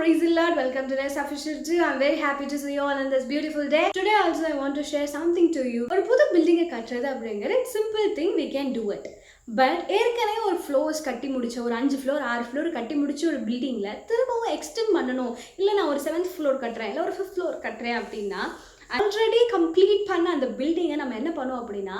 praise the Lord. Welcome to this official day. I'm very happy to see you all on this beautiful day. Today also I want to share something to you. ஒரு புது பில்டிங்கை கட்டுறது அப்படிங்கிற simple thing we can do it. But ஏற்கனவே ஒரு floors கட்டி முடிச்ச ஒரு 5 ஃப்ளோர் 6 ஃப்ளோர் கட்டி முடிச்ச ஒரு பில்டிங்கில் திரும்பவும் எக்ஸ்டெண்ட் பண்ணணும், இல்லை நான் ஒரு 7th ஃப்ளோர் கட்டுறேன், இல்லை ஒரு 5th ஃப்ளோர் கட்டுறேன் அப்படின்னா ஆல்ரெடி கம்ப்ளீட் பண்ண அந்த பில்டிங்கை நம்ம என்ன பண்ணுவோம் அப்படின்னா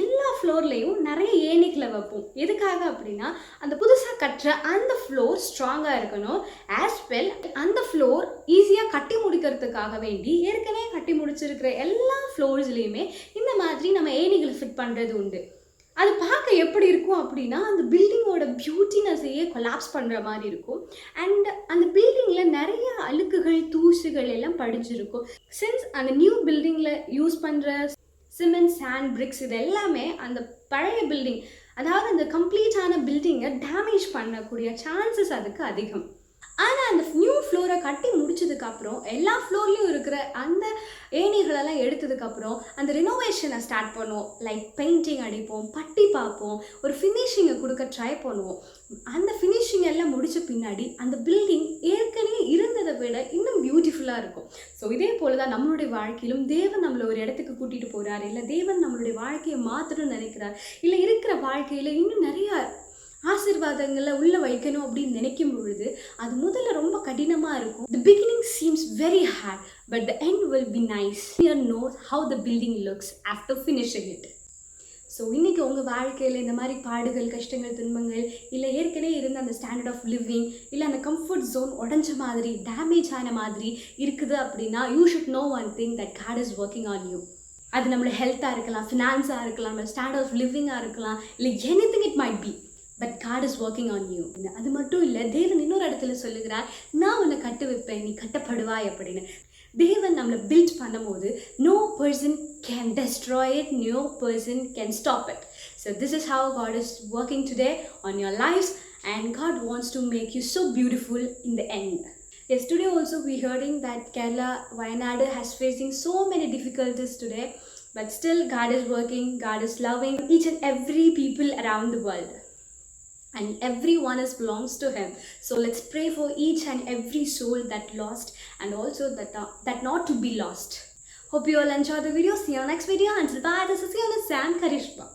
எல்லா ஃப்ளோர்லேயும் நிறைய ஏணிகளை வைப்போம். எதுக்காக அப்படின்னா அந்த புதுசாக கட்டுற அந்த ஃப்ளோர் ஸ்ட்ராங்காக இருக்கணும். ஆஸ் வெல் அந்த ஃப்ளோர் ஈஸியாக கட்டி முடிக்கிறதுக்காக வேண்டி ஏற்கனவே கட்டி முடிச்சிருக்கிற எல்லா ஃப்ளோர்ஸ்லேயுமே இந்த மாதிரி நம்ம ஏணிகளை ஃபிட் பண்ணுறது உண்டு. அது பார்க்க எப்படி இருக்கும் அப்படின்னா அந்த பில்டிங்கோட பியூட்டினஸையே கொலாப்ஸ் பண்ணுற மாதிரி இருக்கும். அண்ட் அந்த பில்டிங்கில் நிறைய அழுக்குகள் தூசுகள் எல்லாம் படிஞ்சிருக்கும். சின்ஸ் அந்த நியூ பில்டிங்கில் யூஸ் பண்ணுற சிமெண்ட் சாண்ட் பிரிக்ஸ் இது எல்லாமே அந்த பழைய பில்டிங், அதாவது அந்த கம்ப்ளீட்டான பில்டிங்கை டேமேஜ் பண்ணக்கூடிய சான்சஸ் அதுக்கு அதிகம். ஆனால் அந்த நியூ ஃப்ளோரை கட்டி முடிச்சதுக்கப்புறம் எல்லா ஃப்ளோர்லேயும் இருக்கிற அந்த ஏணிகளெல்லாம் எடுத்ததுக்கப்புறம் அந்த ரினோவேஷனை ஸ்டார்ட் பண்ணுவோம். லைக் பெயிண்டிங் அடிப்போம், பட்டி பார்ப்போம், ஒரு ஃபினிஷிங்கை கொடுக்க ட்ரை பண்ணுவோம். அந்த ஃபினிஷிங் எல்லாம் முடித்த பின்னாடி அந்த பில்டிங் ஏற்கனவே இருந்ததை விட இன்னும் பியூட்டிஃபுல்லாக இருக்கும். ஸோ இதே போல் தான் நம்மளுடைய வாழ்க்கையிலும் தேவன் நம்மளை ஒரு இடத்துக்கு கூட்டிகிட்டு போகிறார், இல்லை தேவன் நம்மளுடைய வாழ்க்கையை மாற்றணும்னு நினைக்கிறார், இல்லை இருக்கிற வாழ்க்கையில் இன்னும் நிறையா ஆசீர்வாதங்களை உள்ள வைக்கணும் அப்படின்னு நினைக்கும் பொழுது அது முதல்ல ரொம்ப கடினமாக இருக்கும். The beginning seems very hard, but the end will be nice. You know how the building looks after finishing it. So இன்றைக்கி உங்கள் வாழ்க்கையில் இந்த மாதிரி பாடுகள் கஷ்டங்கள் துன்பங்கள் இல்லை ஏற்கனவே இருந்த அந்த ஸ்டாண்டர்ட் ஆஃப் லிவிங் இல்லை அந்த கம்ஃபர்ட் ஜோன் உடஞ்ச மாதிரி டேமேஜ் ஆன மாதிரி இருக்குது அப்படின்னா you should know one thing that God is working on you. அது நம்மளோட ஹெல்த்தாக இருக்கலாம், ஃபினான்ஸாக இருக்கலாம், நம்ம ஸ்டாண்டர்ட் ஆஃப் லிவிங்காக இருக்கலாம், இல்லை anything it might be, but God is working on you. அது மட்டும் இல்லை, தேவன் இன்னொரு இடத்துல சொல்லுகிறார், நான் உன்னை கட்டு வைப்பேன், நீ கட்டப்படுவாய் அப்படின்னு. தேவன் நம்மளை பில்ட் பண்ணும்போது no person can destroy it, no person can stop it. So this is how God is working today on your lives, and God wants to make you so beautiful in the end. Yes, today also we hearing that Kerala, Wayanad has facing so many difficulties today, but still God is working, God is loving each and every people around the world. And everyone is belongs to him. So let's pray for each and every soul that lost and also that not to be lost. Hope you all enjoy the video. See you next video. Until bye, this is your Sam Karishma.